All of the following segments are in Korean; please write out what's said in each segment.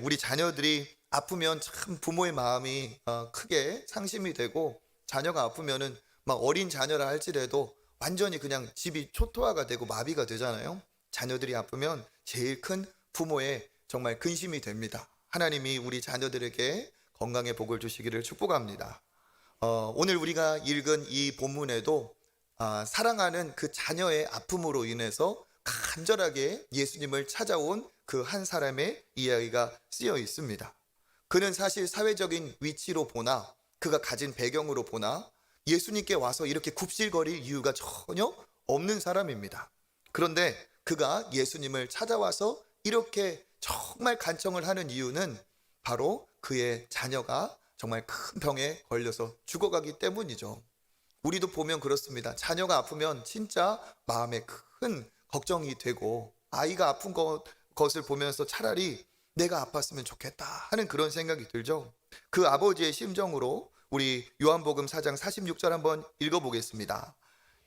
우리 자녀들이 아프면 참 부모의 마음이 크게 상심이 되고, 자녀가 아프면은 막 어린 자녀라 할지라도 완전히 그냥 집이 초토화가 되고 마비가 되잖아요. 자녀들이 아프면 제일 큰 부모의 정말 근심이 됩니다. 하나님이 우리 자녀들에게 건강의 복을 주시기를 축복합니다. 오늘 우리가 읽은 이 본문에도 사랑하는 그 자녀의 아픔으로 인해서 간절하게 예수님을 찾아온 그 한 사람의 이야기가 쓰여 있습니다. 그는 사실 사회적인 위치로 보나 그가 가진 배경으로 보나 예수님께 와서 이렇게 굽실거릴 이유가 전혀 없는 사람입니다. 그런데 그가 예수님을 찾아와서 이렇게 정말 간청을 하는 이유는 바로 그의 자녀가 정말 큰 병에 걸려서 죽어가기 때문이죠. 우리도 보면 그렇습니다. 자녀가 아프면 진짜 마음에 큰 걱정이 되고, 아이가 아픈 것을 보면서 차라리 내가 아팠으면 좋겠다 하는 그런 생각이 들죠. 그 아버지의 심정으로 우리 요한복음 4장 46절 한번 읽어보겠습니다.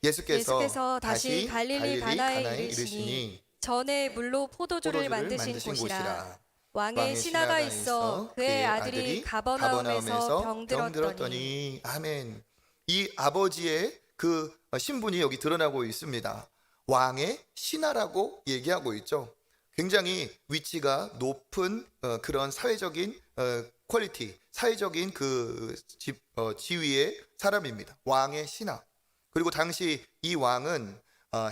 예수께서 다시 갈릴리 가나에 이르시니 전에 물로 포도주를 만드신 곳이라. 왕의 신하가 있어 그의 아들이 가버나움에서 병들었더니. 아멘. 이 아버지의 그 신분이 여기 드러나고 있습니다. 왕의 신하라고 얘기하고 있죠. 굉장히 위치가 높은 그런 사회적인 퀄리티, 사회적인 그 지위의 사람입니다. 왕의 신하. 그리고 당시 이 왕은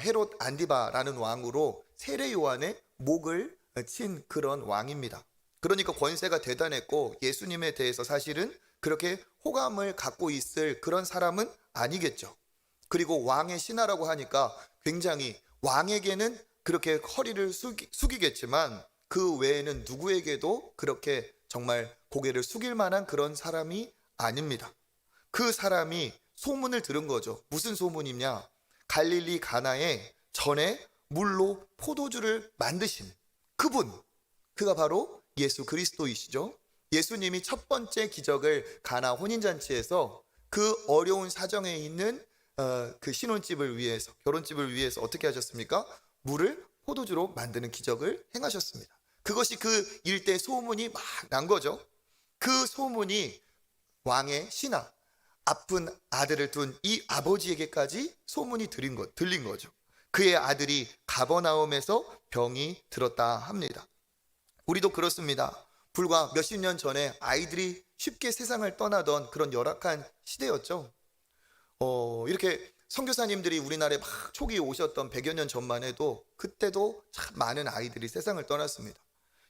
헤롯 안디바라는 왕으로 세례 요한의 목을 친 그런 왕입니다. 그러니까 권세가 대단했고 예수님에 대해서 사실은 그렇게 호감을 갖고 있을 그런 사람은 아니겠죠. 그리고 왕의 신하라고 하니까 굉장히 왕에게는 그렇게 허리를 숙이겠지만 그 외에는 누구에게도 그렇게 정말 고개를 숙일 만한 그런 사람이 아닙니다. 그 사람이 소문을 들은 거죠. 무슨 소문이냐? 갈릴리 가나에 전에 물로 포도주를 만드신 그분, 그가 바로 예수 그리스도이시죠. 예수님이 첫 번째 기적을 가나 혼인잔치에서 그 어려운 사정에 있는 그 신혼집을 위해서, 결혼집을 위해서 어떻게 하셨습니까? 물을 포도주로 만드는 기적을 행하셨습니다. 그것이 그 일대 소문이 막 난 거죠. 그 소문이 왕의 신하, 아픈 아들을 둔 이 아버지에게까지 소문이 들린 거죠. 그의 아들이 가버나움에서 병이 들었다 합니다. 우리도 그렇습니다. 불과 몇십 년 전에 아이들이 쉽게 세상을 떠나던 그런 열악한 시대였죠. 이렇게 선교사님들이 우리나라에 막 초기에 오셨던 100여 년 전만 해도 그때도 참 많은 아이들이 세상을 떠났습니다.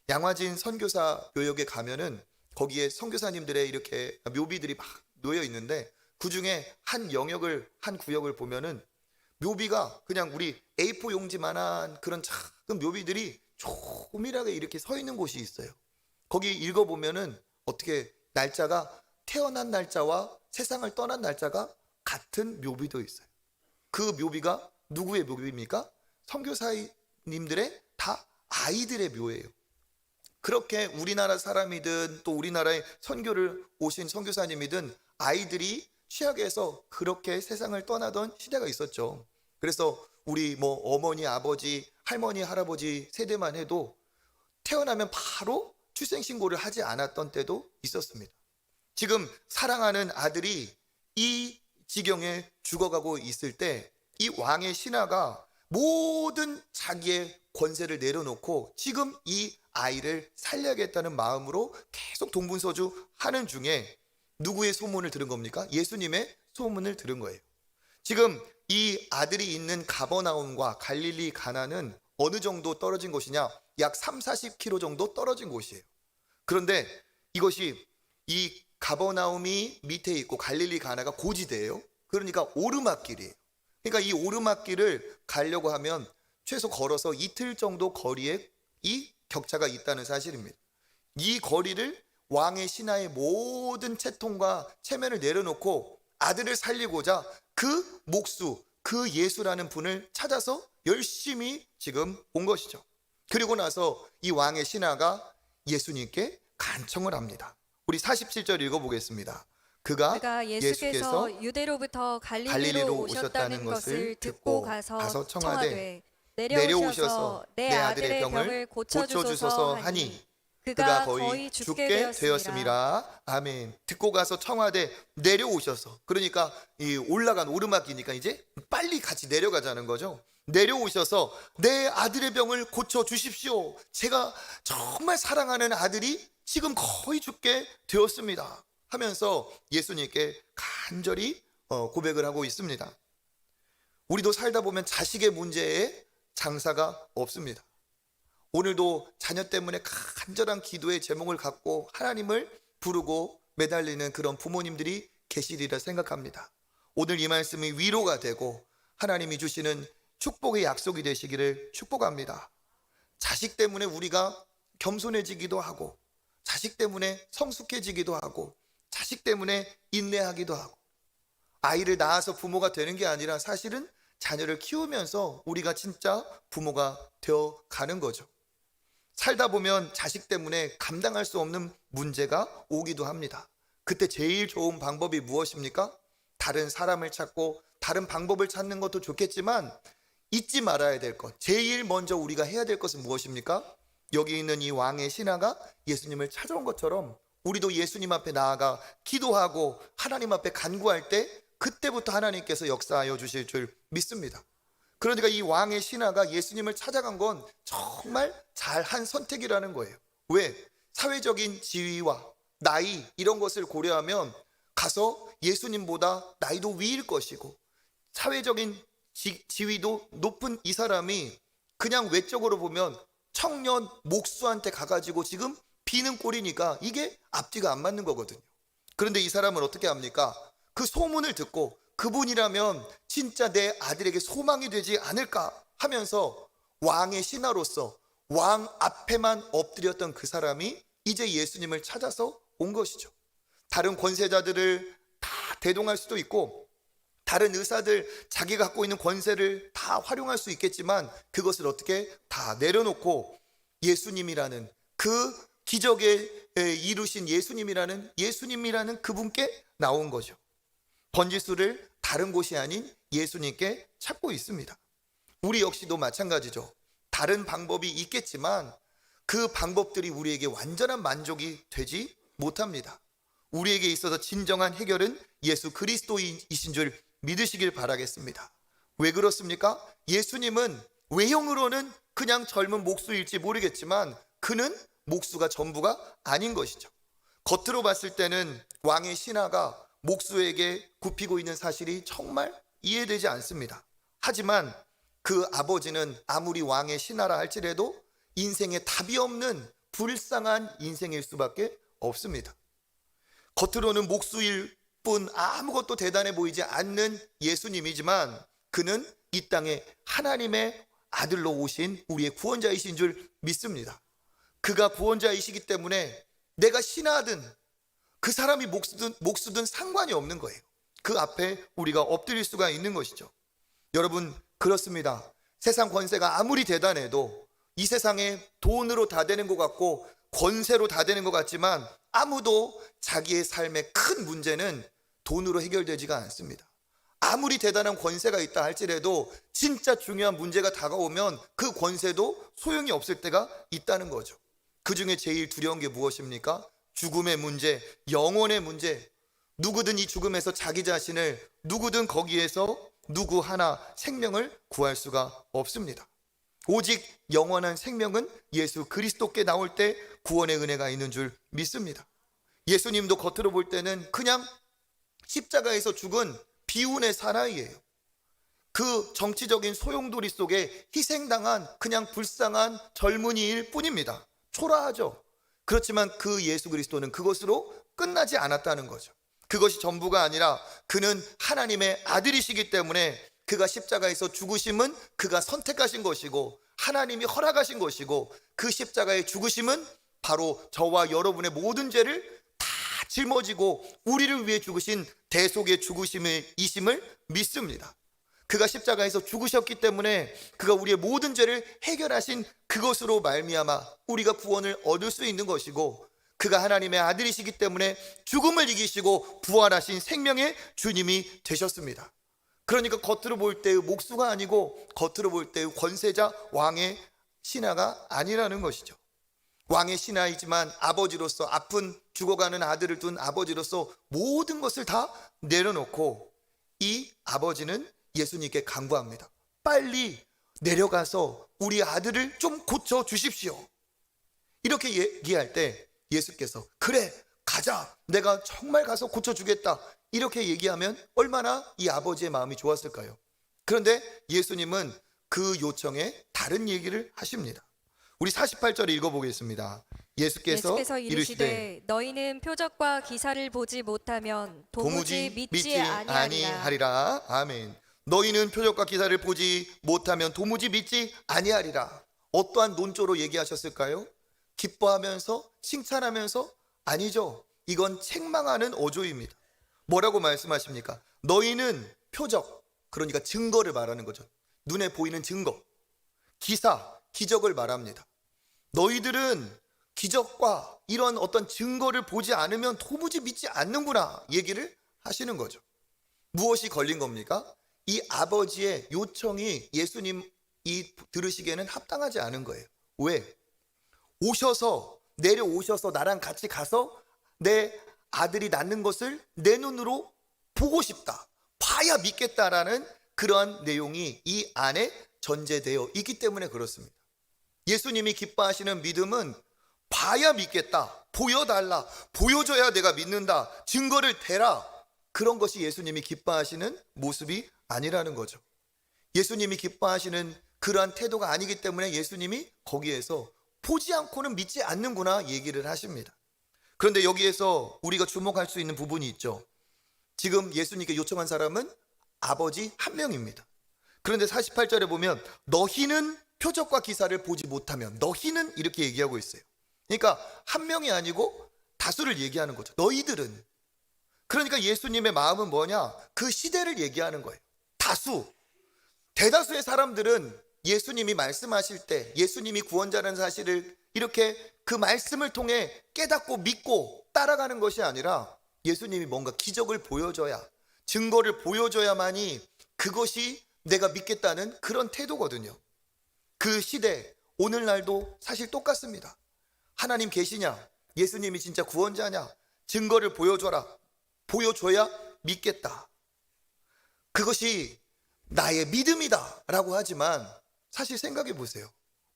양화진 선교사 묘역에 가면은 거기에 선교사님들의 이렇게 묘비들이 막 놓여 있는데, 그 중에 한 영역을, 한 구역을 보면은 묘비가 그냥 우리 A4 용지만한 그런 작은 묘비들이 조밀하게 이렇게 서 있는 곳이 있어요. 거기 읽어보면은 어떻게 날짜가, 태어난 날짜와 세상을 떠난 날짜가 같은 묘비도 있어요. 그 묘비가 누구의 묘비입니까? 선교사님들의 다 아이들의 묘예요. 그렇게 우리나라 사람이든 또 우리나라에 선교를 오신 선교사님이든 아이들이 취약해서 그렇게 세상을 떠나던 시대가 있었죠. 그래서 우리 뭐 어머니, 아버지, 할머니, 할아버지 세대만 해도 태어나면 바로 출생신고를 하지 않았던 때도 있었습니다. 지금 사랑하는 아들이 이 지경에 죽어가고 있을 때 이 왕의 신하가 모든 자기의 권세를 내려놓고 지금 이 아이를 살려야겠다는 마음으로 계속 동분서주 하는 중에 누구의 소문을 들은 겁니까? 예수님의 소문을 들은 거예요. 지금 이 아들이 있는 가버나움과 갈릴리 가나는 어느 정도 떨어진 곳이냐? 약 30-40km 정도 떨어진 곳이에요. 그런데 이것이 이 가버나움이 밑에 있고 갈릴리 가나가 고지대예요. 그러니까 오르막길이에요. 그러니까 이 오르막길을 가려고 하면 최소 걸어서 이틀 정도 거리에 이 격차가 있다는 사실입니다. 이 거리를 왕의 신하의 모든 채통과 체면을 내려놓고 아들을 살리고자 그 목수, 그 예수라는 분을 찾아서 열심히 지금 온 것이죠. 그리고 나서 이 왕의 신하가 예수님께 간청을 합니다. 우리 47절 읽어보겠습니다. 그가 예수께서 유대로부터 갈릴리로 오셨다는 것을 듣고 가서 청하되 내려오셔서 내 아들의 병을 고쳐주소서 하니, 그가 거의 죽게 되었음이라. 아멘. 듣고 가서 청하되 내려오셔서, 그러니까 이 올라간 오르막이니까 이제 빨리 같이 내려가자는 거죠. 내려오셔서 내 아들의 병을 고쳐 주십시오. 제가 정말 사랑하는 아들이 지금 거의 죽게 되었습니다 하면서 예수님께 간절히 고백을 하고 있습니다. 우리도 살다 보면 자식의 문제에 장사가 없습니다. 오늘도 자녀 때문에 간절한 기도의 제목을 갖고 하나님을 부르고 매달리는 그런 부모님들이 계시리라 생각합니다. 오늘 이 말씀이 위로가 되고 하나님이 주시는 축복의 약속이 되시기를 축복합니다. 자식 때문에 우리가 겸손해지기도 하고, 자식 때문에 성숙해지기도 하고, 자식 때문에 인내하기도 하고, 아이를 낳아서 부모가 되는 게 아니라 사실은 자녀를 키우면서 우리가 진짜 부모가 되어 가는 거죠. 살다 보면 자식 때문에 감당할 수 없는 문제가 오기도 합니다. 그때 제일 좋은 방법이 무엇입니까? 다른 사람을 찾고 다른 방법을 찾는 것도 좋겠지만 잊지 말아야 될 것, 제일 먼저 우리가 해야 될 것은 무엇입니까? 여기 있는 이 왕의 신하가 예수님을 찾아온 것처럼 우리도 예수님 앞에 나아가 기도하고 하나님 앞에 간구할 때 그때부터 하나님께서 역사하여 주실 줄 믿습니다. 그러니까 이 왕의 신하가 예수님을 찾아간 건 정말 잘한 선택이라는 거예요. 왜? 사회적인 지위와 나이 이런 것을 고려하면 가서 예수님보다 나이도 위일 것이고 사회적인 지위도 높은 이 사람이 그냥 외적으로 보면 청년 목수한테 가가지고 지금 비는 꼴이니까 이게 앞뒤가 안 맞는 거거든요. 그런데 이 사람은 어떻게 합니까? 그 소문을 듣고 그분이라면 진짜 내 아들에게 소망이 되지 않을까 하면서 왕의 신하로서 왕 앞에만 엎드렸던 그 사람이 이제 예수님을 찾아서 온 것이죠. 다른 권세자들을 다 대동할 수도 있고 다른 의사들 자기가 갖고 있는 권세를 다 활용할 수 있겠지만 그것을 어떻게 다 내려놓고 예수님이라는 그 기적에 이루신 예수님이라는 그분께 나온 거죠. 번지수를 다른 곳이 아닌 예수님께 찾고 있습니다. 우리 역시도 마찬가지죠. 다른 방법이 있겠지만 그 방법들이 우리에게 완전한 만족이 되지 못합니다. 우리에게 있어서 진정한 해결은 예수 그리스도이신 줄 믿으시길 바라겠습니다. 왜 그렇습니까? 예수님은 외형으로는 그냥 젊은 목수일지 모르겠지만 그는 목수가 전부가 아닌 것이죠. 겉으로 봤을 때는 왕의 신하가 목수에게 굽히고 있는 사실이 정말 이해되지 않습니다. 하지만 그 아버지는 아무리 왕의 신하라 할지라도 인생에 답이 없는 불쌍한 인생일 수밖에 없습니다. 겉으로는 목수일 뿐 아무것도 대단해 보이지 않는 예수님이지만 그는 이 땅에 하나님의 아들로 오신 우리의 구원자이신 줄 믿습니다. 그가 구원자이시기 때문에 내가 신하든 그 사람이 목수든 상관이 없는 거예요. 그 앞에 우리가 엎드릴 수가 있는 것이죠. 여러분 그렇습니다. 세상 권세가 아무리 대단해도 이 세상에 돈으로 다 되는 것 같고 권세로 다 되는 것 같지만 아무도 자기의 삶의 큰 문제는 돈으로 해결되지가 않습니다. 아무리 대단한 권세가 있다 할지라도 진짜 중요한 문제가 다가오면 그 권세도 소용이 없을 때가 있다는 거죠. 그 중에 제일 두려운 게 무엇입니까? 죽음의 문제, 영혼의 문제. 누구든 이 죽음에서 자기 자신을 누구든 거기에서 누구 하나 생명을 구할 수가 없습니다. 오직 영원한 생명은 예수 그리스도께 나올 때 구원의 은혜가 있는 줄 믿습니다. 예수님도 겉으로 볼 때는 그냥 십자가에서 죽은 비운의 사나이예요. 그 정치적인 소용돌이 속에 희생당한 그냥 불쌍한 젊은이일 뿐입니다. 초라하죠. 그렇지만 그 예수 그리스도는 그것으로 끝나지 않았다는 거죠. 그것이 전부가 아니라 그는 하나님의 아들이시기 때문에 그가 십자가에서 죽으심은 그가 선택하신 것이고 하나님이 허락하신 것이고 그 십자가의 죽으심은 바로 저와 여러분의 모든 죄를 다 짊어지고 우리를 위해 죽으신 대속의 죽으심이심을 믿습니다. 그가 십자가에서 죽으셨기 때문에 그가 우리의 모든 죄를 해결하신 그것으로 말미암아 우리가 구원을 얻을 수 있는 것이고 그가 하나님의 아들이시기 때문에 죽음을 이기시고 부활하신 생명의 주님이 되셨습니다. 그러니까 겉으로 볼 때의 목수가 아니고 겉으로 볼 때의 권세자 왕의 신하가 아니라는 것이죠. 왕의 신하이지만 아버지로서 아픈 죽어가는 아들을 둔 아버지로서 모든 것을 다 내려놓고 이 아버지는 예수님께 간구합니다. 빨리 내려가서 우리 아들을 좀 고쳐 주십시오. 이렇게 얘기할 때 예수께서 그래 가자, 내가 정말 가서 고쳐주겠다, 이렇게 얘기하면 얼마나 이 아버지의 마음이 좋았을까요? 그런데 예수님은 그 요청에 다른 얘기를 하십니다. 우리 48절 읽어보겠습니다. 예수께서 이르시되 너희는 표적과 기사를 보지 못하면 도무지 믿지 아니하리라. 아니하리라. 아멘. 너희는 표적과 기사를 보지 못하면 도무지 믿지 아니하리라. 어떠한 논조로 얘기하셨을까요? 기뻐하면서 칭찬하면서? 아니죠. 이건 책망하는 어조입니다. 뭐라고 말씀하십니까? 너희는 표적, 그러니까 증거를 말하는 거죠. 눈에 보이는 증거, 기사, 기적을 말합니다. 너희들은 기적과 이런 어떤 증거를 보지 않으면 도무지 믿지 않는구나 얘기를 하시는 거죠. 무엇이 걸린 겁니까? 이 아버지의 요청이 예수님이 들으시기에는 합당하지 않은 거예요. 왜? 내려오셔서 나랑 같이 가서 내 아들이 낳는 것을 내 눈으로 보고 싶다, 봐야 믿겠다라는 그러한 내용이 이 안에 전제되어 있기 때문에 그렇습니다. 예수님이 기뻐하시는 믿음은 봐야 믿겠다, 보여달라, 보여줘야 내가 믿는다, 증거를 대라, 그런 것이 예수님이 기뻐하시는 모습이 아니라는 거죠. 예수님이 기뻐하시는 그러한 태도가 아니기 때문에 예수님이 거기에서 보지 않고는 믿지 않는구나 얘기를 하십니다. 그런데 여기에서 우리가 주목할 수 있는 부분이 있죠. 지금 예수님께 요청한 사람은 아버지 한 명입니다. 그런데 48절에 보면 너희는 표적과 기사를 보지 못하면, 너희는 이렇게 얘기하고 있어요. 그러니까 한 명이 아니고 다수를 얘기하는 거죠. 너희들은. 그러니까 예수님의 마음은 뭐냐? 그 시대를 얘기하는 거예요. 다수, 대다수의 사람들은 예수님이 말씀하실 때 예수님이 구원자라는 사실을 이렇게 그 말씀을 통해 깨닫고 믿고 따라가는 것이 아니라 예수님이 뭔가 기적을 보여줘야, 증거를 보여줘야만이 그것이 내가 믿겠다는 그런 태도거든요. 그 시대, 오늘날도 사실 똑같습니다. 하나님 계시냐? 예수님이 진짜 구원자냐? 증거를 보여줘야 믿겠다. 그것이 나의 믿음이다 라고 하지만 사실 생각해 보세요.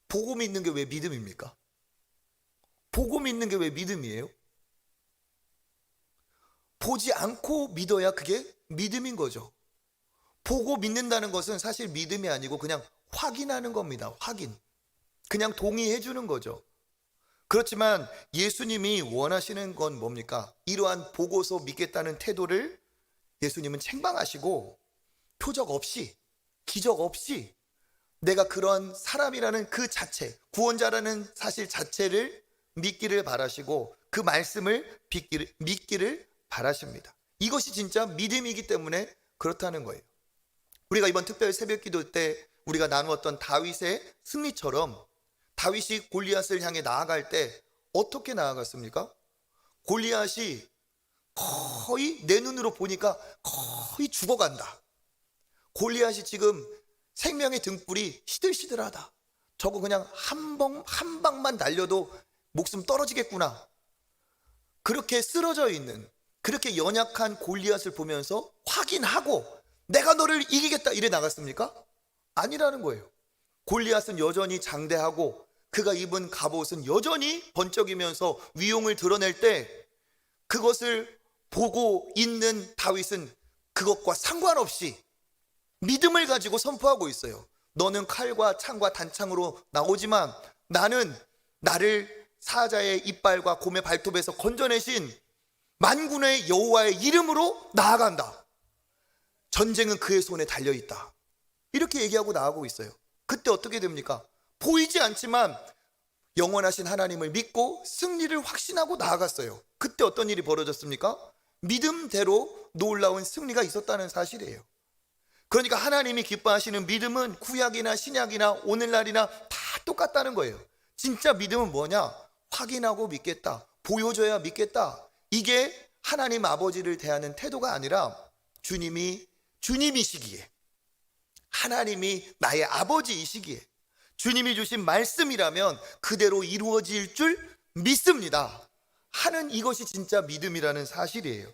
보고 믿는 게 왜 믿음입니까? 보고 믿는 게 왜 믿음이에요? 보지 않고 믿어야 그게 믿음인 거죠. 보고 믿는다는 것은 사실 믿음이 아니고 그냥 확인하는 겁니다. 확인. 그냥 동의해 주는 거죠. 그렇지만 예수님이 원하시는 건 뭡니까? 이러한 보고서 믿겠다는 태도를 예수님은 책망하시고 표적 없이, 기적 없이 내가 그런 사람이라는 그 자체, 구원자라는 사실 자체를 믿기를 바라시고 그 말씀을 믿기를 바라십니다. 이것이 진짜 믿음이기 때문에 그렇다는 거예요. 우리가 이번 특별 새벽 기도 때 우리가 나누었던 다윗의 승리처럼 다윗이 골리앗을 향해 나아갈 때 어떻게 나아갔습니까? 골리앗이 거의 내 눈으로 보니까 거의 죽어간다. 골리앗이 지금 생명의 등불이 시들시들하다. 저거 그냥 한 방만 날려도 목숨 떨어지겠구나. 그렇게 쓰러져 있는, 그렇게 연약한 골리앗을 보면서 확인하고 내가 너를 이기겠다 이래 나갔습니까? 아니라는 거예요. 골리앗은 여전히 장대하고 그가 입은 갑옷은 여전히 번쩍이면서 위용을 드러낼 때 그것을 보고 있는 다윗은 그것과 상관없이 믿음을 가지고 선포하고 있어요. 너는 칼과 창과 단창으로 나오지만 나는 나를 사자의 이빨과 곰의 발톱에서 건져내신 만군의 여호와의 이름으로 나아간다. 전쟁은 그의 손에 달려있다. 이렇게 얘기하고 나아가고 있어요. 그때 어떻게 됩니까? 보이지 않지만 영원하신 하나님을 믿고 승리를 확신하고 나아갔어요. 그때 어떤 일이 벌어졌습니까? 믿음대로 놀라운 승리가 있었다는 사실이에요. 그러니까 하나님이 기뻐하시는 믿음은 구약이나 신약이나 오늘날이나 다 똑같다는 거예요. 진짜 믿음은 뭐냐? 확인하고 믿겠다, 보여줘야 믿겠다. 이게 하나님 아버지를 대하는 태도가 아니라 주님이시기에, 하나님이 나의 아버지이시기에, 주님이 주신 말씀이라면 그대로 이루어질 줄 믿습니다 하는 이것이 진짜 믿음이라는 사실이에요.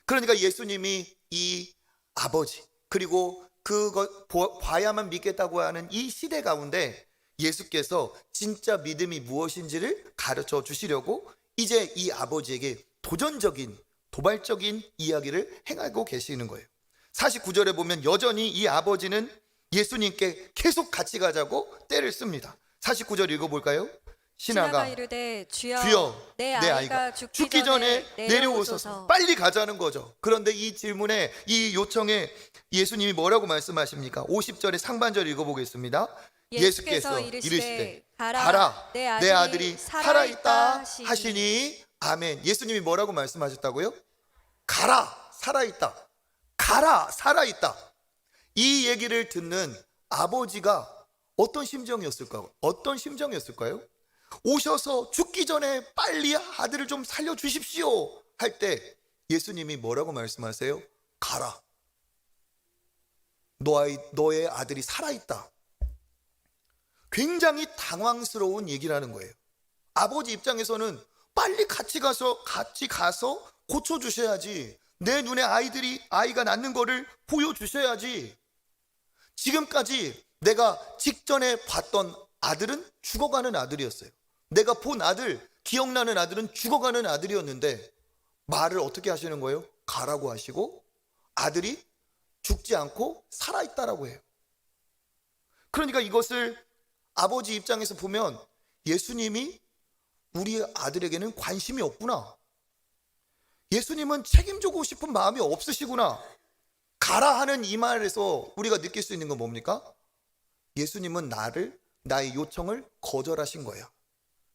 그러니까 예수님이 이 아버지 그리고 그것 봐야만 믿겠다고 하는 이 시대 가운데 예수께서 진짜 믿음이 무엇인지를 가르쳐 주시려고 이제 이 아버지에게 도전적인 도발적인 이야기를 행하고 계시는 거예요. 49절에 보면 여전히 이 아버지는 예수님께 계속 같이 가자고 때를 씁니다. 49절 읽어볼까요? 신하가 이르되 주여, 주여 내 내 아이가 죽기 전에 내려오소서. 빨리 가자는 거죠. 그런데 이 질문에 이 요청에 예수님이 뭐라고 말씀하십니까? 50절의 상반절 읽어보겠습니다. 예수께서 이르시되 가라 내 아들이 살아있다 하시니 아멘. 예수님이 뭐라고 말씀하셨다고요? 가라 살아있다. 가라 살아있다. 이 얘기를 듣는 아버지가 어떤 심정이었을까요? 오셔서 죽기 전에 빨리 아들을 좀 살려주십시오 할 때 예수님이 뭐라고 말씀하세요? 가라. 너의 아들이 살아있다. 굉장히 당황스러운 얘기라는 거예요. 아버지 입장에서는 빨리 같이 가서 고쳐주셔야지. 내 눈에 아이가 낳는 거를 보여주셔야지. 지금까지 내가 직전에 봤던 아들은 죽어가는 아들이었어요. 내가 본 아들, 기억나는 아들은 죽어가는 아들이었는데 말을 어떻게 하시는 거예요? 가라고 하시고 아들이 죽지 않고 살아있다라고 해요. 그러니까 이것을 아버지 입장에서 보면 예수님이 우리 아들에게는 관심이 없구나. 예수님은 책임지고 싶은 마음이 없으시구나. 가라 하는 이 말에서 우리가 느낄 수 있는 건 뭡니까? 예수님은 나의 요청을 거절하신 거야.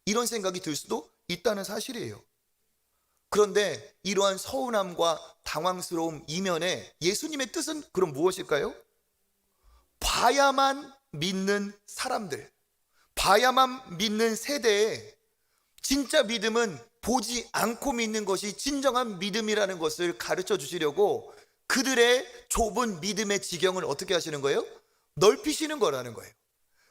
이런 생각이 들 수도 있다는 사실이에요. 그런데 이러한 서운함과 당황스러움 이면에 예수님의 뜻은 그럼 무엇일까요? 봐야만 믿는 사람들, 봐야만 믿는 세대에 진짜 믿음은 보지 않고 믿는 것이 진정한 믿음이라는 것을 가르쳐 주시려고 그들의 좁은 믿음의 지경을 어떻게 하시는 거예요? 넓히시는 거라는 거예요.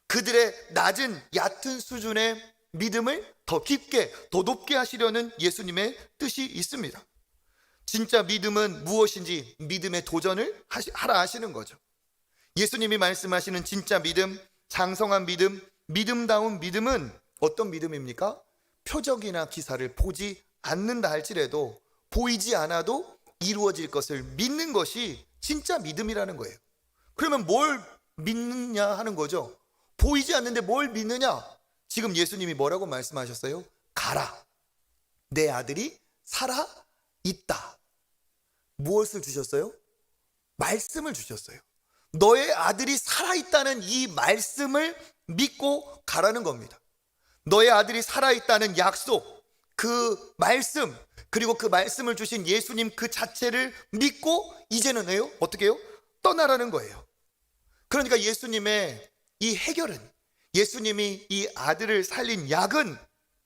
그들의 낮은 얕은 수준의 믿음을 더 깊게 더 높게 하시려는 예수님의 뜻이 있습니다. 진짜 믿음은 무엇인지 믿음의 도전을 하라 하시는 거죠. 예수님이 말씀하시는 진짜 믿음, 장성한 믿음, 믿음다운 믿음은 어떤 믿음입니까? 표적이나 기사를 보지 않는다 할지라도 보이지 않아도 이루어질 것을 믿는 것이 진짜 믿음이라는 거예요. 그러면 뭘 믿느냐 하는 거죠. 보이지 않는데 뭘 믿느냐? 지금 예수님이 뭐라고 말씀하셨어요? 가라. 내 아들이 살아 있다. 무엇을 주셨어요? 말씀을 주셨어요. 너의 아들이 살아 있다는 이 말씀을 믿고 가라는 겁니다. 너의 아들이 살아 있다는 약속, 그 말씀, 그리고 그 말씀을 주신 예수님 그 자체를 믿고 이제는 해요? 어떻게 해요? 떠나라는 거예요. 그러니까 예수님의 이 해결은, 예수님이 이 아들을 살린 약은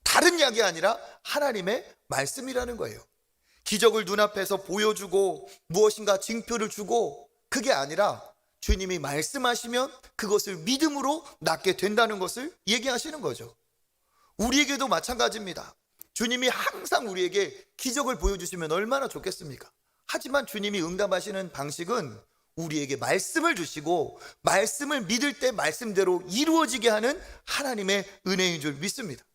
다른 약이 아니라 하나님의 말씀이라는 거예요. 기적을 눈앞에서 보여주고 무엇인가 징표를 주고 그게 아니라 주님이 말씀하시면 그것을 믿음으로 낫게 된다는 것을 얘기하시는 거죠. 우리에게도 마찬가지입니다. 주님이 항상 우리에게 기적을 보여주시면 얼마나 좋겠습니까? 하지만 주님이 응답하시는 방식은 우리에게 말씀을 주시고 말씀을 믿을 때 말씀대로 이루어지게 하는 하나님의 은혜인 줄 믿습니다.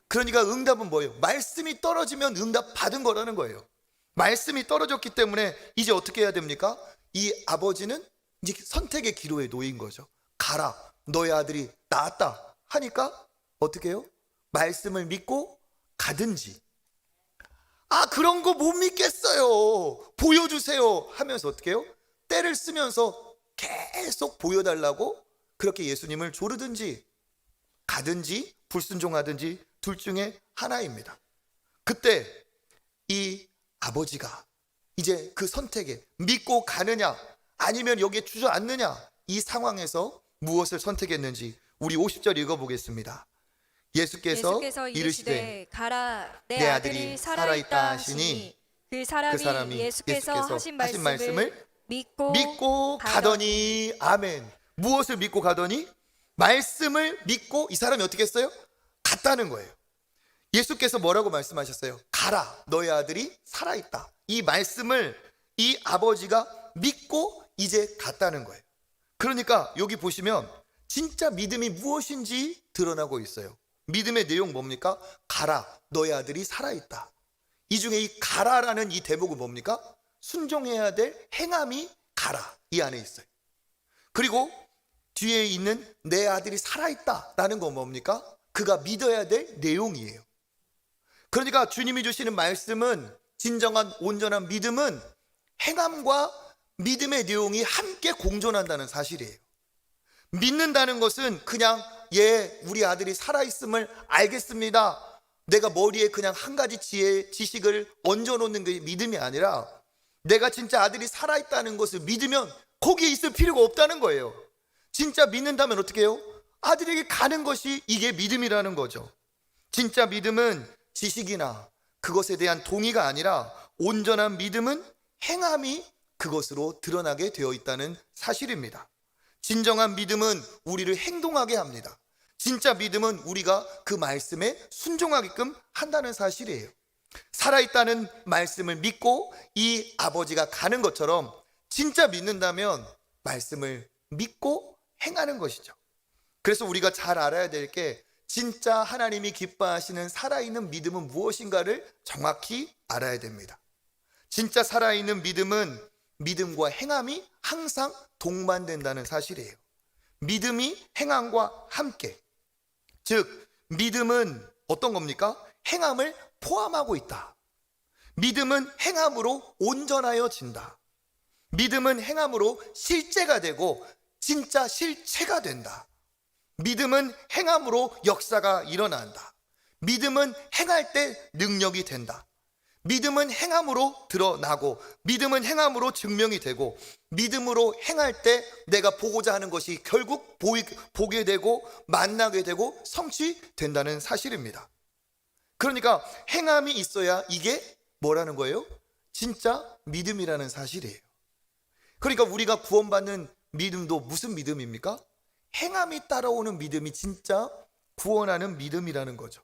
그러니까 응답은 뭐예요? 말씀이 떨어지면 응답 받은 거라는 거예요. 말씀이 떨어졌기 때문에 이제 어떻게 해야 됩니까? 이 아버지는 이제 선택의 기로에 놓인 거죠. 가라, 너의 아들이 나았다 하니까 어떻게 해요? 말씀을 믿고 가든지, 그런 거 못 믿겠어요, 보여주세요 하면서 어떻게 해요? 때를 쓰면서 계속 보여달라고 그렇게 예수님을 조르든지 가든지 불순종하든지 둘 중에 하나입니다. 그때 이 아버지가 이제 그 선택에 믿고 가느냐 아니면 여기에 주저앉느냐, 이 상황에서 무엇을 선택했는지 우리 50절 읽어보겠습니다. 예수께서 이르시되 가라 내 아들이 살아있다 하시니 그 사람이 예수께서 하신 말씀을 믿고 가더니. 아멘. 무엇을 믿고 가더니? 말씀을 믿고 이 사람이 어떻게 했어요? 갔다는 거예요. 예수께서 뭐라고 말씀하셨어요? 가라, 너의 아들이 살아있다. 이 말씀을 이 아버지가 믿고 이제 갔다는 거예요. 그러니까 여기 보시면 진짜 믿음이 무엇인지 드러나고 있어요. 믿음의 내용 뭡니까? 가라, 너의 아들이 살아있다. 이 중에 이 가라라는 이 대목은 뭡니까? 순종해야 될 행함이 가라, 이 안에 있어요. 그리고 뒤에 있는 내 아들이 살아있다라는 건 뭡니까? 그가 믿어야 될 내용이에요. 그러니까 주님이 주시는 말씀은, 진정한 온전한 믿음은 행함과 믿음의 내용이 함께 공존한다는 사실이에요. 믿는다는 것은 그냥 우리 아들이 살아있음을 알겠습니다, 내가 머리에 그냥 한 가지 지식을 얹어놓는 게 믿음이 아니라, 내가 진짜 아들이 살아있다는 것을 믿으면 거기에 있을 필요가 없다는 거예요. 진짜 믿는다면 어떻게 해요? 아들에게 가는 것이 이게 믿음이라는 거죠. 진짜 믿음은 지식이나 그것에 대한 동의가 아니라, 온전한 믿음은 행함이 그것으로 드러나게 되어 있다는 사실입니다. 진정한 믿음은 우리를 행동하게 합니다. 진짜 믿음은 우리가 그 말씀에 순종하게끔 한다는 사실이에요. 살아있다는 말씀을 믿고 이 아버지가 가는 것처럼 진짜 믿는다면 말씀을 믿고 행하는 것이죠. 그래서 우리가 잘 알아야 될 게, 진짜 하나님이 기뻐하시는 살아있는 믿음은 무엇인가를 정확히 알아야 됩니다. 진짜 살아있는 믿음은 믿음과 행함이 항상 동반된다는 사실이에요. 믿음이 행함과 함께, 즉 믿음은 어떤 겁니까? 행함을 포함하고 있다. 믿음은 행함으로 온전하여진다. 믿음은 행함으로 실제가 되고 진짜 실체가 된다. 믿음은 행함으로 역사가 일어난다. 믿음은 행할 때 능력이 된다. 믿음은 행함으로 드러나고, 믿음은 행함으로 증명이 되고, 믿음으로 행할 때 내가 보고자 하는 것이 결국 보게 되고 만나게 되고 성취된다는 사실입니다. 그러니까 행함이 있어야 이게 뭐라는 거예요? 진짜 믿음이라는 사실이에요. 그러니까 우리가 구원받는 믿음도 무슨 믿음입니까? 행함이 따라오는 믿음이 진짜 구원하는 믿음이라는 거죠.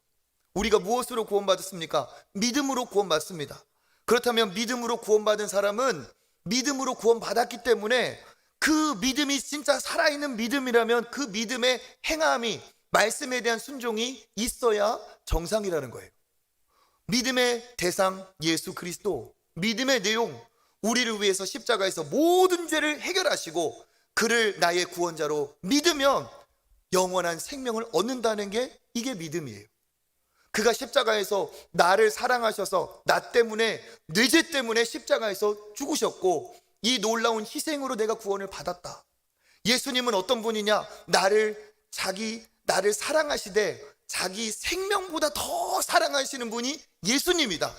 우리가 무엇으로 구원받았습니까? 믿음으로 구원받습니다. 그렇다면 믿음으로 구원받은 사람은 믿음으로 구원받았기 때문에, 그 믿음이 진짜 살아있는 믿음이라면 그 믿음의 행함이, 말씀에 대한 순종이 있어야 정상이라는 거예요. 믿음의 대상 예수 그리스도, 믿음의 내용, 우리를 위해서 십자가에서 모든 죄를 해결하시고 그를 나의 구원자로 믿으면 영원한 생명을 얻는다는 게, 이게 믿음이에요. 그가 십자가에서 나를 사랑하셔서 나 때문에, 내 죄 때문에 십자가에서 죽으셨고, 이 놀라운 희생으로 내가 구원을 받았다. 예수님은 어떤 분이냐? 나를 사랑하시되 자기 생명보다 더 사랑하시는 분이 예수님이다.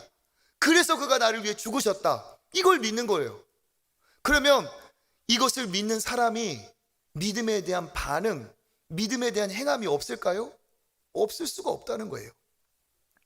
그래서 그가 나를 위해 죽으셨다. 이걸 믿는 거예요. 그러면 이것을 믿는 사람이 믿음에 대한 반응, 믿음에 대한 행함이 없을까요? 없을 수가 없다는 거예요.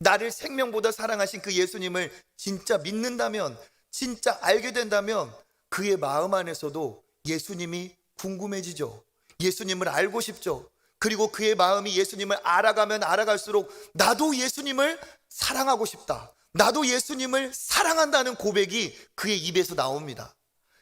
나를 생명보다 사랑하신 그 예수님을 진짜 믿는다면, 진짜 알게 된다면 그의 마음 안에서도 예수님이 궁금해지죠. 예수님을 알고 싶죠. 그리고 그의 마음이 예수님을 알아가면 알아갈수록 나도 예수님을 사랑하고 싶다, 나도 예수님을 사랑한다는 고백이 그의 입에서 나옵니다.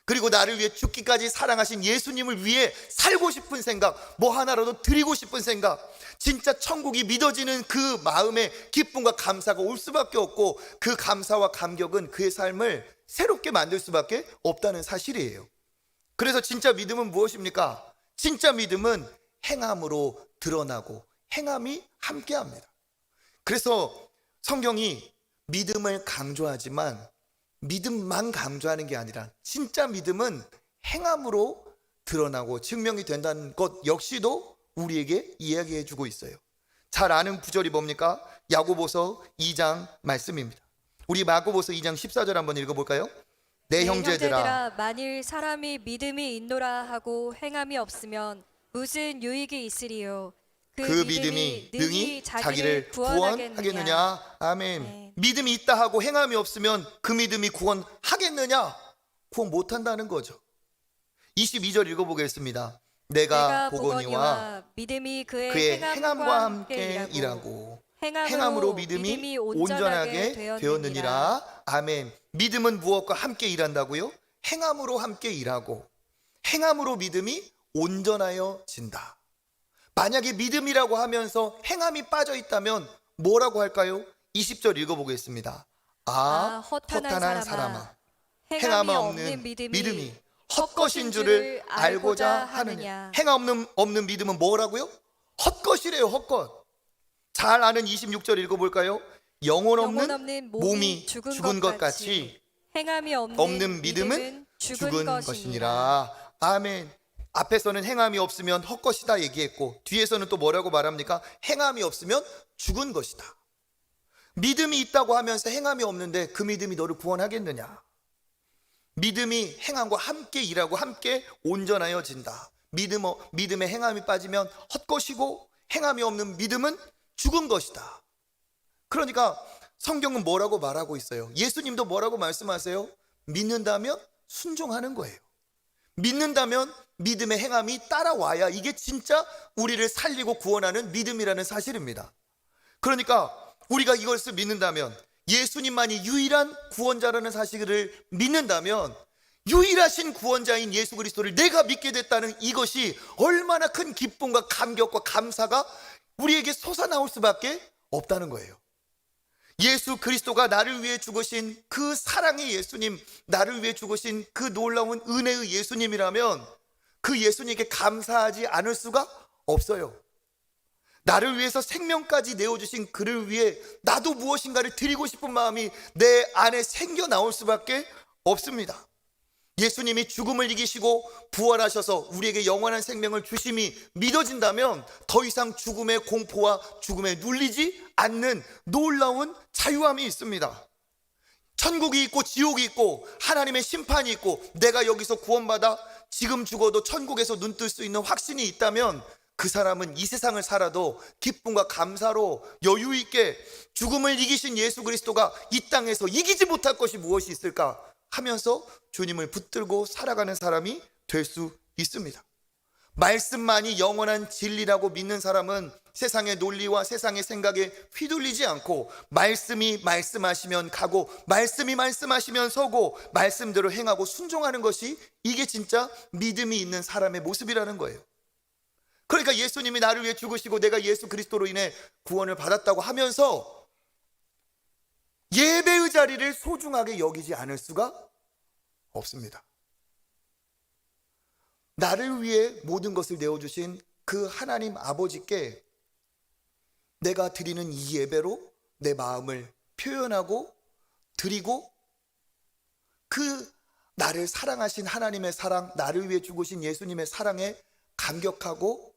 그리고 나를 위해 죽기까지 사랑하신 예수님을 위해 살고 싶은 생각, 뭐 하나라도 드리고 싶은 생각, 진짜 천국이 믿어지는 그 마음의 기쁨과 감사가 올 수밖에 없고, 그 감사와 감격은 그의 삶을 새롭게 만들 수밖에 없다는 사실이에요. 그래서 진짜 믿음은 무엇입니까? 진짜 믿음은 행함으로 드러나고 행함이 함께합니다. 그래서 성경이 믿음을 강조하지만 믿음만 강조하는 게 아니라, 진짜 믿음은 행함으로 드러나고 증명이 된다는 것 역시도 우리에게 이야기해 주고 있어요. 잘 아는 구절이 뭡니까? 야고보서 2장 말씀입니다. 우리 야고보서 2장 14절 한번 읽어볼까요? 내 형제들아, 만일 사람이 믿음이 있노라 하고 행함이 없으면 무슨 유익이 있으리요? 그 믿음이 능히 자기를 구원하겠느냐? 아멘. 네. 믿음이 있다 하고 행함이 없으면 그 믿음이 구원하겠느냐? 구원 못한다는 거죠. 22절 읽어보겠습니다. 내가 내가 보거니와 보거니와 믿음이 그의 그의 행함과 행함과 함께 함께 일하고 행함으로 믿음이 온전하게 온전하게 되었느니라. 되었느니라. 아멘. 믿음은 무엇과 함께 일한다고요? 행함으로 함께 일하고 행함으로 믿음이 온전하여진다. 만약에 믿음이라고 하면서 행함이 빠져 있다면 뭐라고 할까요? 20절 읽어보겠습니다. 허탄한 사람아, 행함 없는 믿음이 헛것인 줄을 알고자 하느냐. 행함 없는 믿음은 뭐라고요? 헛것이래요. 헛것. 잘 아는 26절 읽어볼까요? 영혼 없는 몸이 죽은 것 같이 행함이 없는 믿음은 죽은 것이니라. 아멘. 앞에서는 행함이 없으면 헛것이다 얘기했고 뒤에서는 또 뭐라고 말합니까? 행함이 없으면 죽은 것이다. 믿음이 있다고 하면서 행함이 없는데 그 믿음이 너를 구원하겠느냐? 믿음이 행함과 함께 일하고 함께 온전하여진다. 믿음에 행함이 빠지면 헛것이고 행함이 없는 믿음은 죽은 것이다. 그러니까 성경은 뭐라고 말하고 있어요? 예수님도 뭐라고 말씀하세요? 믿는다면 순종하는 거예요. 믿는다면 믿음의 행함이 따라와야 이게 진짜 우리를 살리고 구원하는 믿음이라는 사실입니다. 그러니까 우리가 이것을 믿는다면, 예수님만이 유일한 구원자라는 사실을 믿는다면, 유일하신 구원자인 예수 그리스도를 내가 믿게 됐다는 이것이 얼마나 큰 기쁨과 감격과 감사가 우리에게 솟아나올 수밖에 없다는 거예요. 예수 그리스도가 나를 위해 죽으신 그 사랑의 예수님, 나를 위해 죽으신 그 놀라운 은혜의 예수님이라면 그 예수님께 감사하지 않을 수가 없어요. 나를 위해서 생명까지 내어주신 그를 위해 나도 무엇인가를 드리고 싶은 마음이 내 안에 생겨 나올 수밖에 없습니다. 예수님이 죽음을 이기시고 부활하셔서 우리에게 영원한 생명을 주심이 믿어진다면 더 이상 죽음의 공포와 죽음에 눌리지 않는 놀라운 자유함이 있습니다. 천국이 있고 지옥이 있고 하나님의 심판이 있고 내가 여기서 구원받아 지금 죽어도 천국에서 눈 뜰 수 있는 확신이 있다면 그 사람은 이 세상을 살아도 기쁨과 감사로 여유 있게 죽음을 이기신 예수 그리스도가 이 땅에서 이기지 못할 것이 무엇이 있을까 하면서 주님을 붙들고 살아가는 사람이 될 수 있습니다. 말씀만이 영원한 진리라고 믿는 사람은 세상의 논리와 세상의 생각에 휘둘리지 않고 말씀이 말씀하시면 가고 말씀이 말씀하시면 서고 말씀대로 행하고 순종하는 것이 이게 진짜 믿음이 있는 사람의 모습이라는 거예요. 그러니까 예수님이 나를 위해 죽으시고 내가 예수 그리스도로 인해 구원을 받았다고 하면서 예배의 자리를 소중하게 여기지 않을 수가 없습니다. 나를 위해 모든 것을 내어주신 그 하나님 아버지께 내가 드리는 이 예배로 내 마음을 표현하고 드리고 그 나를 사랑하신 하나님의 사랑, 나를 위해 죽으신 예수님의 사랑에 감격하고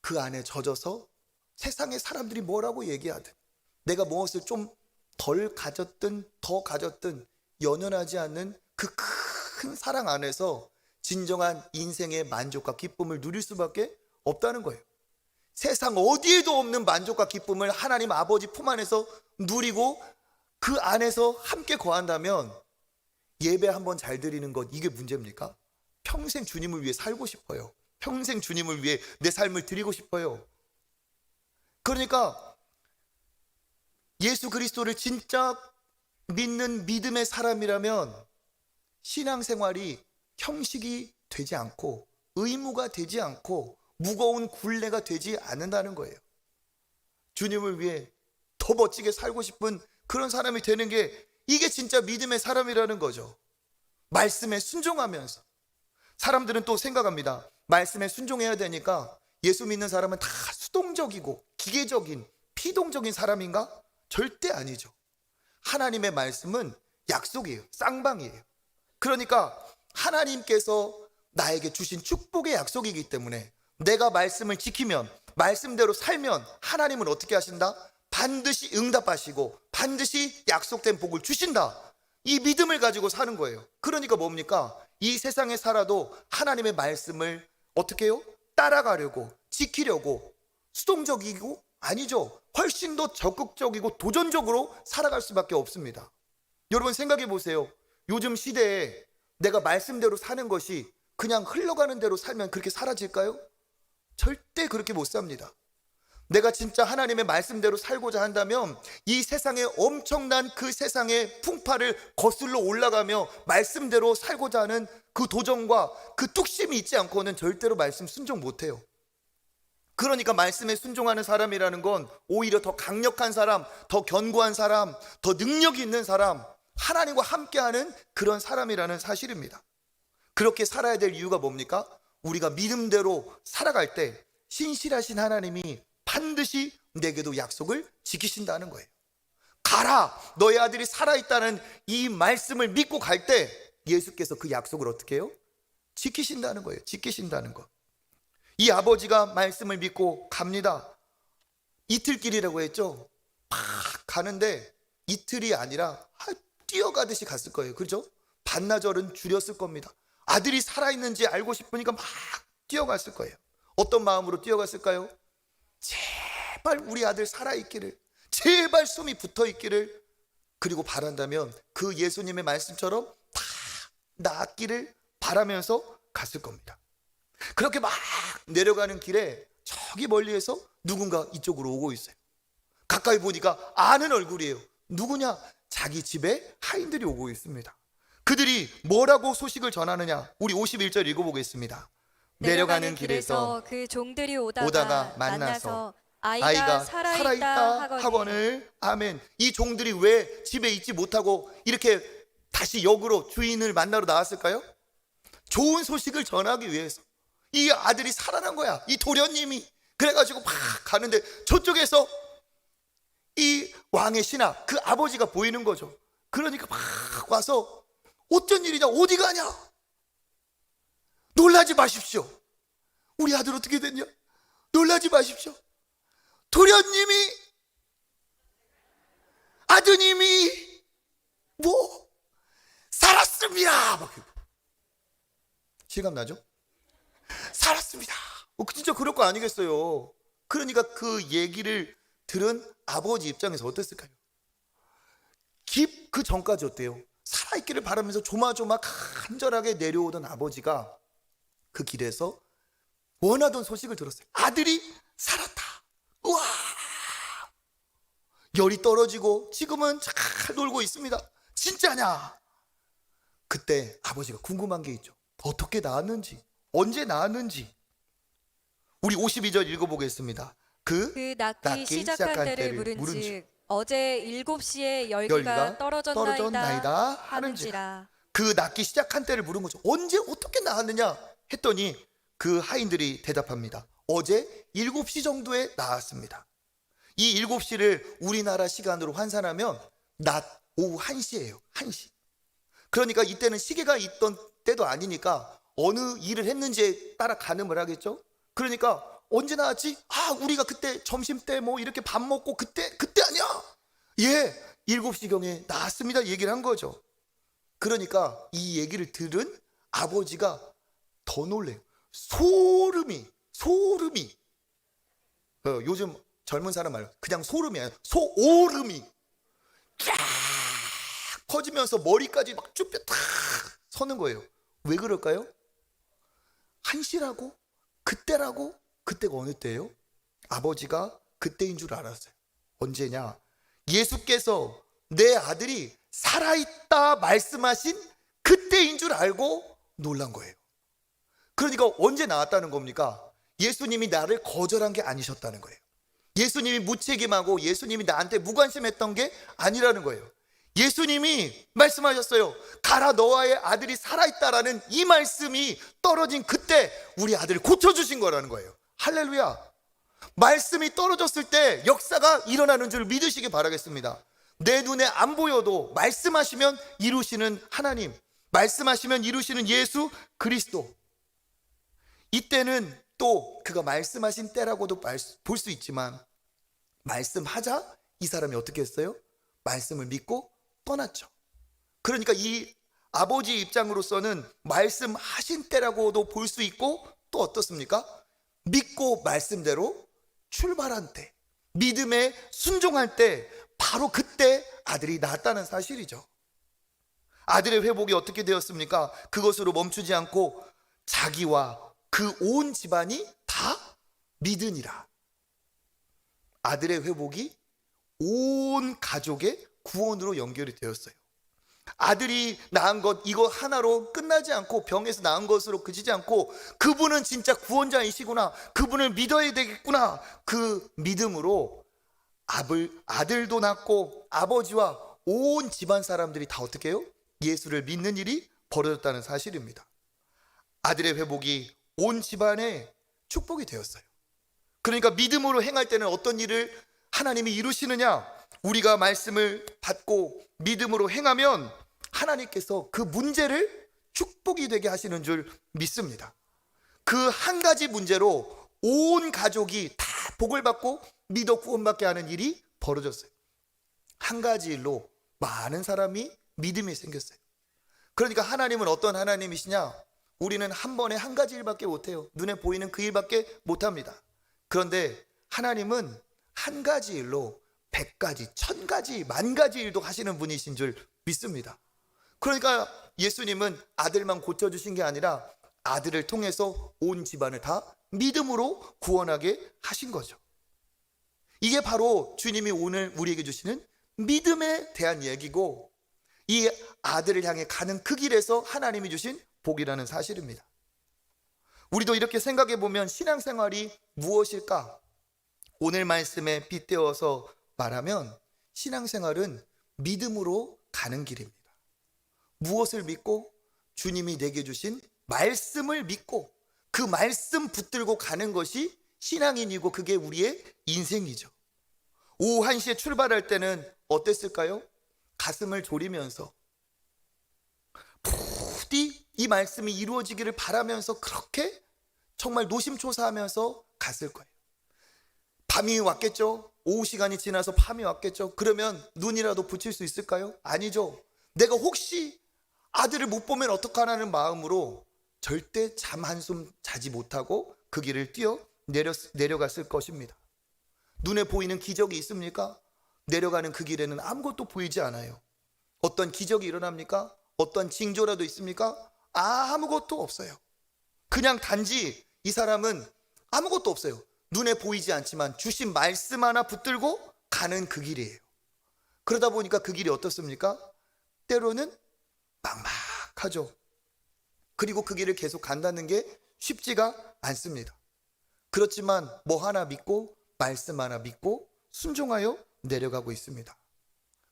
그 안에 젖어서 세상의 사람들이 뭐라고 얘기하든 내가 무엇을 좀 덜 가졌든 더 가졌든 연연하지 않는 그 큰 사랑 안에서 진정한 인생의 만족과 기쁨을 누릴 수밖에 없다는 거예요. 세상 어디에도 없는 만족과 기쁨을 하나님 아버지 품 안에서 누리고 그 안에서 함께 거한다면 예배 한번 잘 드리는 것 이게 문제입니까? 평생 주님을 위해 살고 싶어요. 평생 주님을 위해 내 삶을 드리고 싶어요. 그러니까 예수 그리스도를 진짜 믿는 믿음의 사람이라면 신앙생활이 형식이 되지 않고 의무가 되지 않고 무거운 굴레가 되지 않는다는 거예요. 주님을 위해 더 멋지게 살고 싶은 그런 사람이 되는 게 이게 진짜 믿음의 사람이라는 거죠. 말씀에 순종하면서. 사람들은 또 생각합니다. 말씀에 순종해야 되니까 예수 믿는 사람은 다 수동적이고 기계적인 피동적인 사람인가? 절대 아니죠. 하나님의 말씀은 약속이에요. 쌍방이에요. 그러니까 하나님께서 나에게 주신 축복의 약속이기 때문에 내가 말씀을 지키면 말씀대로 살면 하나님은 어떻게 하신다? 반드시 응답하시고 반드시 약속된 복을 주신다. 이 믿음을 가지고 사는 거예요. 그러니까 뭡니까? 이 세상에 살아도 하나님의 말씀을 어떻게 해요? 따라가려고 지키려고 수동적이고 아니죠. 훨씬 더 적극적이고 도전적으로 살아갈 수밖에 없습니다. 여러분 생각해 보세요. 요즘 시대에 내가 말씀대로 사는 것이 그냥 흘러가는 대로 살면 그렇게 사라질까요? 절대 그렇게 못 삽니다. 내가 진짜 하나님의 말씀대로 살고자 한다면 이 세상에 엄청난 그 세상의 풍파를 거슬러 올라가며 말씀대로 살고자 하는 그 도전과 그 뚝심이 있지 않고는 절대로 말씀 순종 못해요. 그러니까 말씀에 순종하는 사람이라는 건 오히려 더 강력한 사람, 더 견고한 사람, 더 능력이 있는 사람, 하나님과 함께하는 그런 사람이라는 사실입니다. 그렇게 살아야 될 이유가 뭡니까? 우리가 믿음대로 살아갈 때 신실하신 하나님이 반드시 내게도 약속을 지키신다는 거예요. 가라, 너의 아들이 살아있다는 이 말씀을 믿고 갈 때 예수께서 그 약속을 어떻게 해요? 지키신다는 거예요. 지키신다는 거. 이 아버지가 말씀을 믿고 갑니다. 이틀길이라고 했죠. 막 가는데 이틀이 아니라 뛰어가듯이 갔을 거예요. 그렇죠? 반나절은 줄였을 겁니다. 아들이 살아있는지 알고 싶으니까 막 뛰어갔을 거예요. 어떤 마음으로 뛰어갔을까요? 제발 우리 아들 살아있기를, 제발 숨이 붙어있기를, 그리고 바란다면 그 예수님의 말씀처럼 다 낫기를 바라면서 갔을 겁니다. 그렇게 막 내려가는 길에 저기 멀리에서 누군가 이쪽으로 오고 있어요. 가까이 보니까 아는 얼굴이에요. 누구냐? 자기 집에 하인들이 오고 있습니다. 그들이 뭐라고 소식을 전하느냐? 우리 51절 읽어보겠습니다. 내려가는 길에서 그 종들이 오다가 오다가 만나서 만나서 아이가 아이가 살아있다 살아있다 하거늘. 아멘. 이 종들이 왜 집에 있지 못하고 이렇게 다시 역으로 주인을 만나러 나왔을까요? 좋은 소식을 전하기 위해서. 이 아들이 살아난 거야, 이 도련님이. 그래가지고 막 가는데 저쪽에서 이 왕의 신하, 그 아버지가 보이는 거죠. 그러니까 막 와서 어쩐 일이냐, 어디 가냐, 놀라지 마십시오. 우리 아들 어떻게 됐냐, 놀라지 마십시오. 도련님이, 아드님이 뭐 살았습니다. 막 실감나죠? 살았습니다. 진짜 그럴 거 아니겠어요. 그러니까 그 얘기를 들은 아버지 입장에서 어땠을까요? 그 전까지 어때요? 살아있기를 바라면서 조마조마 간절하게 내려오던 아버지가 그 길에서 원하던 소식을 들었어요. 아들이 살았다. 우와! 열이 떨어지고 지금은 잘 놀고 있습니다. 진짜냐? 그때 아버지가 궁금한 게 있죠. 어떻게 나았는지, 언제 나았는지. 우리 52절 읽어보겠습니다. 그 낳기 시작한 때를 물은즉 어제 7시에 열기가 떨어졌나이다 하는지라. 그 낳기 시작한 때를 물은 거죠. 언제 어떻게 나았느냐 했더니 그 하인들이 대답합니다. 어제 7시 정도에 나았습니다. 이 7시를 우리나라 시간으로 환산하면 낮 오후 1시예요. 1시. 그러니까 이때는 시계가 있던 때도 아니니까 어느 일을 했는지에 따라 가늠을 하겠죠. 그러니까 언제 나왔지? 우리가 그때 점심때 뭐 이렇게 밥 먹고 그때 아니야? 예, 7시경에 나왔습니다 얘기를 한 거죠. 그러니까 이 얘기를 들은 아버지가 더 놀래요. 소름이 요즘 젊은 사람 말로 그냥 소름이 아니라 소오름이 쫙 퍼지면서 머리까지 막 쭉 탁 서는 거예요. 왜 그럴까요? 1시라고? 그때라고? 그때가 어느 때예요? 아버지가 그때인 줄 알았어요. 언제냐? 예수께서 내 아들이 살아있다 말씀하신 그때인 줄 알고 놀란 거예요. 그러니까 언제 나왔다는 겁니까? 예수님이 나를 거절한 게 아니셨다는 거예요. 예수님이 무책임하고 예수님이 나한테 무관심했던 게 아니라는 거예요. 예수님이 말씀하셨어요. 가라, 너와의 아들이 살아있다라는 이 말씀이 떨어진 그때 우리 아들을 고쳐주신 거라는 거예요. 할렐루야. 말씀이 떨어졌을 때 역사가 일어나는 줄 믿으시기 바라겠습니다. 내 눈에 안 보여도 말씀하시면 이루시는 하나님, 말씀하시면 이루시는 예수 그리스도. 이때는 또 그가 말씀하신 때라고도 볼 수 있지만 말씀하자 이 사람이 어떻게 했어요? 말씀을 믿고 떠났죠. 그러니까 이 아버지 입장으로서는 말씀하신 때라고도 볼 수 있고 또 어떻습니까? 믿고 말씀대로 출발한 때, 믿음에 순종할 때 바로 그때 아들이 낳았다는 사실이죠. 아들의 회복이 어떻게 되었습니까? 그것으로 멈추지 않고 자기와 그 온 집안이 다 믿으니라. 아들의 회복이 온 가족의 구원으로 연결이 되었어요. 아들이 낳은 것 이거 하나로 끝나지 않고, 병에서 낳은 것으로 그치지 않고, 그분은 진짜 구원자이시구나, 그분을 믿어야 되겠구나, 그 믿음으로 아들도 낳고 아버지와 온 집안 사람들이 다 어떻게 해요? 예수를 믿는 일이 벌어졌다는 사실입니다. 아들의 회복이 온 집안에 축복이 되었어요. 그러니까 믿음으로 행할 때는 어떤 일을 하나님이 이루시느냐? 우리가 말씀을 받고 믿음으로 행하면 하나님께서 그 문제를 축복이 되게 하시는 줄 믿습니다. 그 한 가지 문제로 온 가족이 다 복을 받고 믿어 구원받게 하는 일이 벌어졌어요. 한 가지 일로 많은 사람이 믿음이 생겼어요. 그러니까 하나님은 어떤 하나님이시냐? 우리는 한 번에 한 가지 일밖에 못해요. 눈에 보이는 그 일밖에 못합니다. 그런데 하나님은 한 가지 일로 100가지, 1000가지, 10,000가지 일도 하시는 분이신 줄 믿습니다. 그러니까 예수님은 아들만 고쳐주신 게 아니라 아들을 통해서 온 집안을 다 믿음으로 구원하게 하신 거죠. 이게 바로 주님이 오늘 우리에게 주시는 믿음에 대한 얘기고, 이 아들을 향해 가는 그 길에서 하나님이 주신 복이라는 사실입니다. 우리도 이렇게 생각해 보면 신앙생활이 무엇일까? 오늘 말씀에 빗대어서 말하면 신앙생활은 믿음으로 가는 길입니다. 무엇을 믿고? 주님이 내게 주신 말씀을 믿고 그 말씀 붙들고 가는 것이 신앙인이고, 그게 우리의 인생이죠. 오후 1시에 출발할 때는 어땠을까요? 가슴을 졸이면서 부디 이 말씀이 이루어지기를 바라면서 그렇게 정말 노심초사하면서 갔을 거예요. 밤이 왔겠죠. 오후 시간이 지나서 밤이 왔겠죠. 그러면 눈이라도 붙일 수 있을까요? 아니죠. 내가 혹시 아들을 못 보면 어떡하라는 마음으로 절대 잠 한숨 자지 못하고 그 길을 뛰어 내려갔을 것입니다. 눈에 보이는 기적이 있습니까? 내려가는 그 길에는 아무것도 보이지 않아요. 어떤 기적이 일어납니까? 어떤 징조라도 있습니까? 아무것도 없어요. 그냥 단지 이 사람은 아무것도 없어요. 눈에 보이지 않지만 주신 말씀 하나 붙들고 가는 그 길이에요. 그러다 보니까 그 길이 어떻습니까? 때로는 막막하죠. 그리고 그 길을 계속 간다는 게 쉽지가 않습니다. 그렇지만 뭐 하나 믿고 말씀 하나 믿고 순종하여 내려가고 있습니다.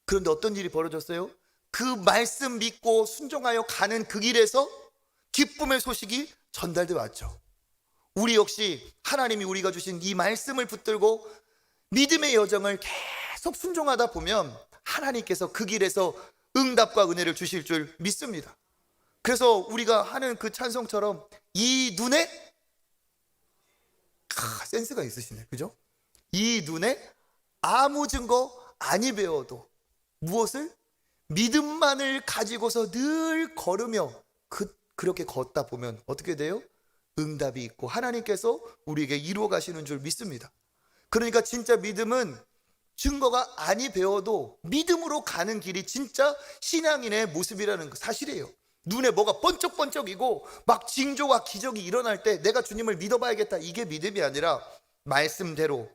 그런데 어떤 일이 벌어졌어요? 그 말씀 믿고 순종하여 가는 그 길에서 기쁨의 소식이 전달돼 왔죠. 우리 역시 하나님이 우리가 주신 이 말씀을 붙들고 믿음의 여정을 계속 순종하다 보면 하나님께서 그 길에서 응답과 은혜를 주실 줄 믿습니다. 그래서 우리가 하는 그 찬송처럼 이 눈에 센스가 있으시네, 그죠? 이 눈에 아무 증거 아니 배워도 무엇을? 믿음만을 가지고서 늘 걸으며 그렇게 걷다 보면 어떻게 돼요? 응답이 있고 하나님께서 우리에게 이루어 가시는 줄 믿습니다. 그러니까 진짜 믿음은 증거가 아니 배워도 믿음으로 가는 길이 진짜 신앙인의 모습이라는 사실이에요. 눈에 뭐가 번쩍번쩍이고 막 징조와 기적이 일어날 때 내가 주님을 믿어봐야겠다, 이게 믿음이 아니라 말씀대로,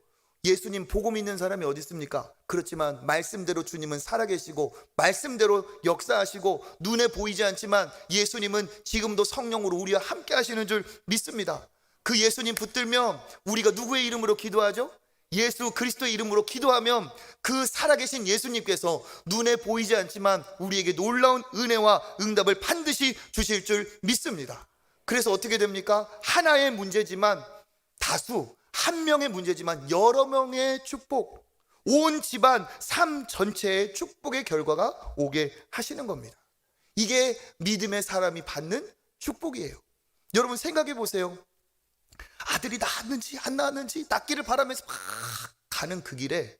예수님 보고 믿는 사람이 어디 있습니까? 그렇지만 말씀대로 주님은 살아계시고 말씀대로 역사하시고 눈에 보이지 않지만 예수님은 지금도 성령으로 우리와 함께 하시는 줄 믿습니다. 그 예수님 붙들면 우리가 누구의 이름으로 기도하죠? 예수 그리스도의 이름으로 기도하면 그 살아계신 예수님께서 눈에 보이지 않지만 우리에게 놀라운 은혜와 응답을 반드시 주실 줄 믿습니다. 그래서 어떻게 됩니까? 하나의 문제지만 한 명의 문제지만 여러 명의 축복, 온 집안 삶 전체의 축복의 결과가 오게 하시는 겁니다. 이게 믿음의 사람이 받는 축복이에요. 여러분 생각해 보세요. 아들이 낳았는지 안 낳았는지 낳기를 바라면서 막 가는 그 길에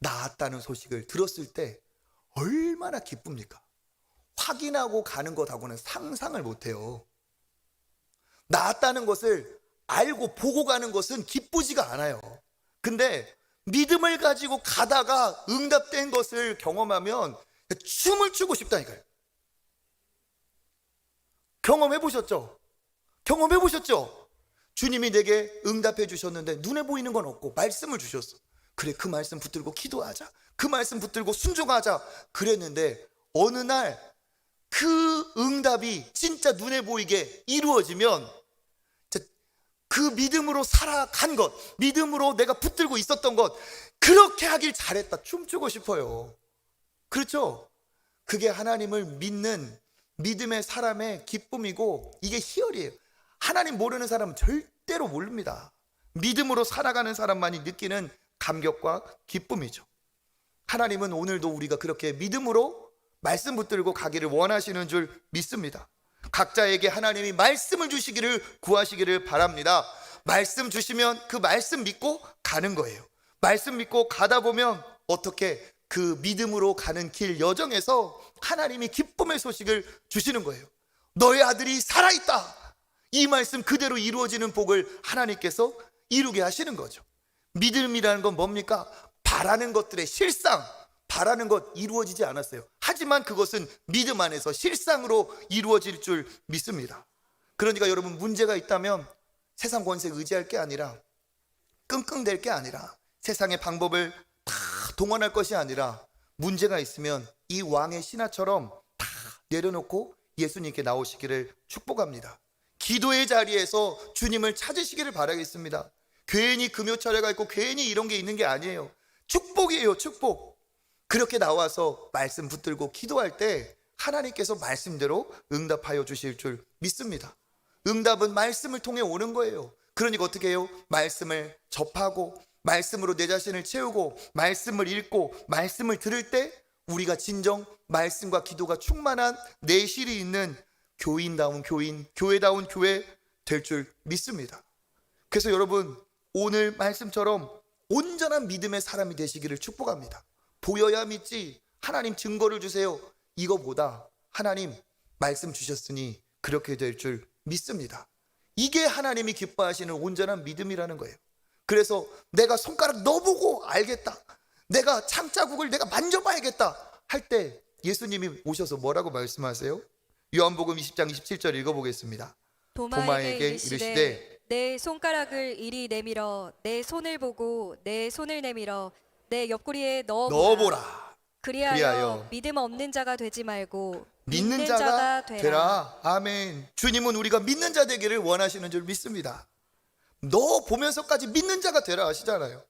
낳았다는 소식을 들었을 때 얼마나 기쁩니까? 확인하고 가는 것하고는 상상을 못해요. 낳았다는 것을 알고 보고 가는 것은 기쁘지가 않아요. 근데 믿음을 가지고 가다가 응답된 것을 경험하면 춤을 추고 싶다니까요. 경험해 보셨죠? 주님이 내게 응답해 주셨는데 눈에 보이는 건 없고 말씀을 주셨어. 그래, 그 말씀 붙들고 기도하자, 그 말씀 붙들고 순종하자 그랬는데 어느 날 그 응답이 진짜 눈에 보이게 이루어지면 그 믿음으로 살아간 것, 믿음으로 내가 붙들고 있었던 것, 그렇게 하길 잘했다, 춤추고 싶어요. 그렇죠? 그게 하나님을 믿는 믿음의 사람의 기쁨이고, 이게 희열이에요. 하나님 모르는 사람은 절대로 모릅니다. 믿음으로 살아가는 사람만이 느끼는 감격과 기쁨이죠. 하나님은 오늘도 우리가 그렇게 믿음으로 말씀 붙들고 가기를 원하시는 줄 믿습니다. 각자에게 하나님이 말씀을 주시기를 구하시기를 바랍니다. 말씀 주시면 그 말씀 믿고 가는 거예요. 말씀 믿고 가다 보면 어떻게 그 믿음으로 가는 길 여정에서 하나님이 기쁨의 소식을 주시는 거예요. 너의 아들이 살아있다. 이 말씀 그대로 이루어지는 복을 하나님께서 이루게 하시는 거죠. 믿음이라는 건 뭡니까? 바라는 것들의 실상, 바라는 것 이루어지지 않았어요. 하지만 그것은 믿음 안에서 실상으로 이루어질 줄 믿습니다. 그러니까 여러분, 문제가 있다면 세상 권세 의지할 게 아니라, 끙끙댈 게 아니라, 세상의 방법을 다 동원할 것이 아니라, 문제가 있으면 이 왕의 신하처럼 다 내려놓고 예수님께 나오시기를 축복합니다. 기도의 자리에서 주님을 찾으시기를 바라겠습니다. 괜히 금요철회가 있고 괜히 이런 게 있는 게 아니에요. 축복이에요, 축복. 그렇게 나와서 말씀 붙들고 기도할 때 하나님께서 말씀대로 응답하여 주실 줄 믿습니다. 응답은 말씀을 통해 오는 거예요. 그러니까 어떻게 해요? 말씀을 접하고 말씀으로 내 자신을 채우고 말씀을 읽고 말씀을 들을 때 우리가 진정 말씀과 기도가 충만한 내실이 있는 교인다운 교인, 교회다운 교회 될 줄 믿습니다. 그래서 여러분, 오늘 말씀처럼 온전한 믿음의 사람이 되시기를 축복합니다. 보여야 믿지, 하나님 증거를 주세요, 이거보다 하나님 말씀 주셨으니 그렇게 될 줄 믿습니다. 이게 하나님이 기뻐하시는 온전한 믿음이라는 거예요. 그래서 내가 손가락 넣어보고 알겠다, 내가 창자국을 내가 만져봐야겠다 할 때 예수님이 오셔서 뭐라고 말씀하세요? 요한복음 20장 27절 읽어보겠습니다. 도마에게 이르시되 내 손가락을 이리 내밀어 내 손을 보고 내 손을 내밀어 내 옆구리에 넣어보라. 그리하여 믿음 없는 자가 되지 말고 믿는 자가 되라. 아멘. 주님은 우리가 믿는 자 되기를 원하시는 줄 믿습니다. 너 보면서까지 믿는 자가 되라 하시잖아요.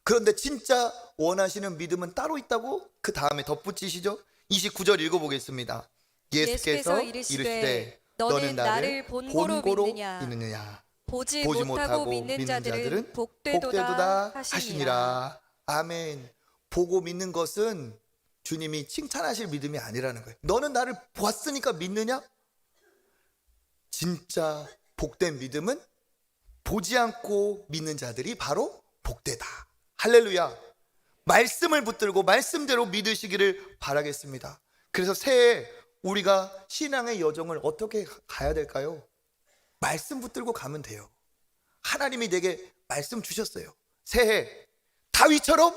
그런데 진짜 원하시는 믿음은 따로 있다고 그 다음에 덧붙이시죠. 29절 읽어보겠습니다. 예수께서 이르시되 너는 나를 본고로 믿느냐? 보지 못하고 믿는 자들은 복되도다 하시니라. 아멘. 보고 믿는 것은 주님이 칭찬하실 믿음이 아니라는 거예요. 너는 나를 보았으니까 믿느냐? 진짜 복된 믿음은 보지 않고 믿는 자들이 바로 복되다. 할렐루야. 말씀을 붙들고 말씀대로 믿으시기를 바라겠습니다. 그래서 새해 우리가 신앙의 여정을 어떻게 가야 될까요? 말씀 붙들고 가면 돼요. 하나님이 내게 말씀 주셨어요. 새해 다윗처럼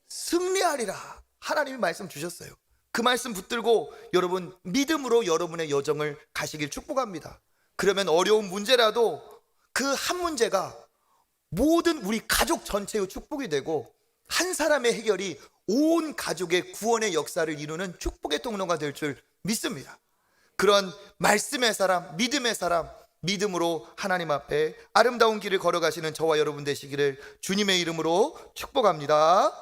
승리하리라. 하나님이 말씀 주셨어요. 그 말씀 붙들고 여러분 믿음으로 여러분의 여정을 가시길 축복합니다. 그러면 어려운 문제라도 그 한 문제가 모든 우리 가족 전체의 축복이 되고 한 사람의 해결이 온 가족의 구원의 역사를 이루는 축복의 통로가 될 줄 믿습니다. 그런 말씀의 사람, 믿음의 사람, 믿음으로 하나님 앞에 아름다운 길을 걸어가시는 저와 여러분 되시기를 주님의 이름으로 축복합니다.